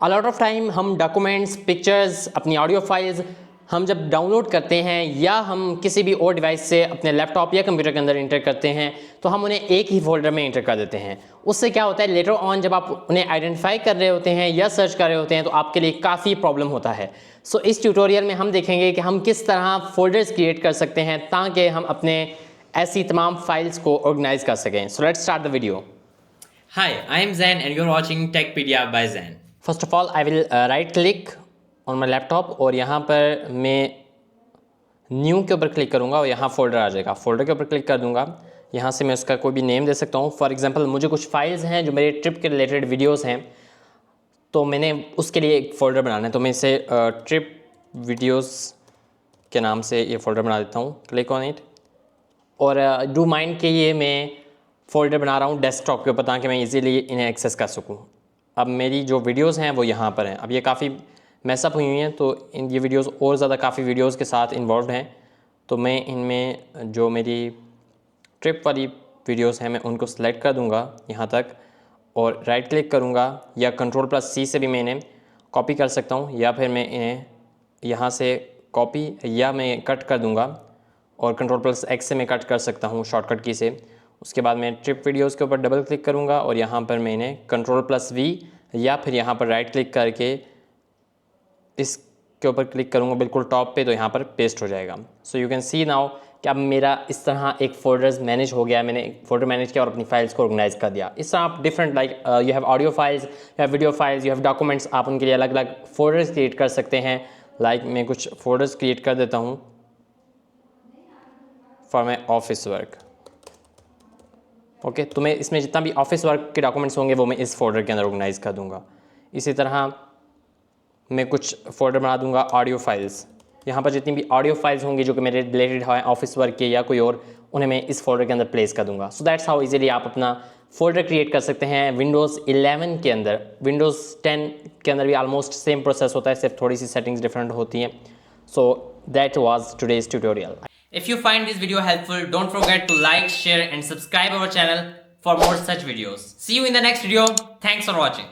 A lot of time हम documents, pictures, अपनी audio files हम जब डाउनलोड करते हैं या हम किसी भी और डिवाइस से अपने लैपटॉप या कंप्यूटर के अंदर इंटर करते हैं तो हम उन्हें एक ही फोल्डर में इंटर कर देते हैं। उससे क्या होता है, लेटर ऑन जब आप उन्हें आइडेंटिफाई कर रहे होते हैं या सर्च कर रहे होते हैं तो आपके लिए काफ़ी प्रॉब्लम होता है। सो इस ट्यूटोरियल में हम देखेंगे कि हम किस तरह फोल्डर्स क्रिएट कर सकते हैं ताकि हम अपने ऐसी तमाम फाइल्स को ऑर्गेनाइज कर सकें। So let's start the video. Hi, I am Zain and you're watching Techpedia by Zain. First of all I will write click on my laptop और यहाँ पर मैं न्यू के ऊपर क्लिक करूँगा और यहाँ फोल्डर आ जाएगा। फोल्डर के ऊपर क्लिक कर दूँगा। यहाँ से मैं उसका कोई भी नेम दे सकता हूँ। फॉर एग्जांपल मुझे कुछ फाइल्स हैं जो मेरे ट्रिप के रिलेटेड वीडियोस हैं, तो मैंने उसके लिए एक फ़ोल्डर बनाना है। तो मैं इसे ट्रिप वीडियोस के नाम से ये फ़ोल्डर बना देता हूँ। क्लिक ऑन इट और डू माइंड के ये मैं फ़ोल्डर बना रहा हूँ डेस्कटॉप के ऊपर ताकि मैं इजीली इन्हें एक्सेस कर सकूँ। अब मेरी जो वीडियोस हैं वो यहाँ पर हैं। अब ये काफ़ी मैसअप हुई हैं तो ये वीडियोस और ज़्यादा काफ़ी वीडियोस के साथ इन्वॉल्व हैं। तो मैं इनमें जो मेरी ट्रिप वाली वीडियोस हैं मैं उनको सेलेक्ट कर दूँगा यहाँ तक और राइट क्लिक करूँगा या Ctrl+C से भी मैं इन्हें कॉपी कर सकता हूँ या फिर मैं इन्हें यहाँ से कॉपी या मैं कट कर दूँगा और Ctrl+X से मैं कट कर सकता हूँ शॉर्टकट की से। उसके बाद मैं ट्रिप वीडियोस के ऊपर डबल क्लिक करूँगा और यहाँ पर मैं इन्हें Ctrl+V या फिर यहाँ पर राइट क्लिक करके इसके ऊपर क्लिक करूँगा बिल्कुल टॉप पे, तो यहाँ पर पेस्ट हो जाएगा। So you can see now कि अब मेरा इस तरह एक फोल्डर्स मैनेज हो गया। मैंने एक फोल्डर मैनेज किया और अपनी फाइल्स को ऑर्गेनाइज कर दिया। इस तरह आप different like you have audio files, you have video files, you have documents, आप उनके लिए अलग अलग फोल्डर्स क्रिएट कर सकते हैं। लाइक मैं कुछ फोल्डर्स क्रिएट कर देता हूँ for my office work. Okay, तो मैं इसमें जितना भी ऑफिस वर्क के डॉक्यूमेंट्स होंगे वो मैं इस फोल्डर के अंदर ऑर्गेनाइज कर दूंगा। इसी तरह मैं कुछ फोल्डर बना दूंगा ऑडियो फाइल्स। यहाँ पर जितनी भी ऑडियो फाइल्स होंगी जो कि मेरे रिलेटेड है ऑफिस वर्क के या कोई और, उन्हें मैं इस फोल्डर के अंदर प्लेस कर दूंगा। सो दैट्स हाउ इजीली आप अपना फोल्डर क्रिएट कर सकते हैं विंडोज़ 11 के अंदर। विंडोज़ 10 के अंदर भी ऑलमोस्ट सेम प्रोसेस होता है, सिर्फ थोड़ी सी सेटिंग्स डिफरेंट होती हैं। So that was today's tutorial. If you find this video helpful, don't forget to like, share and subscribe our channel for more such videos. See you in the next video. Thanks for watching.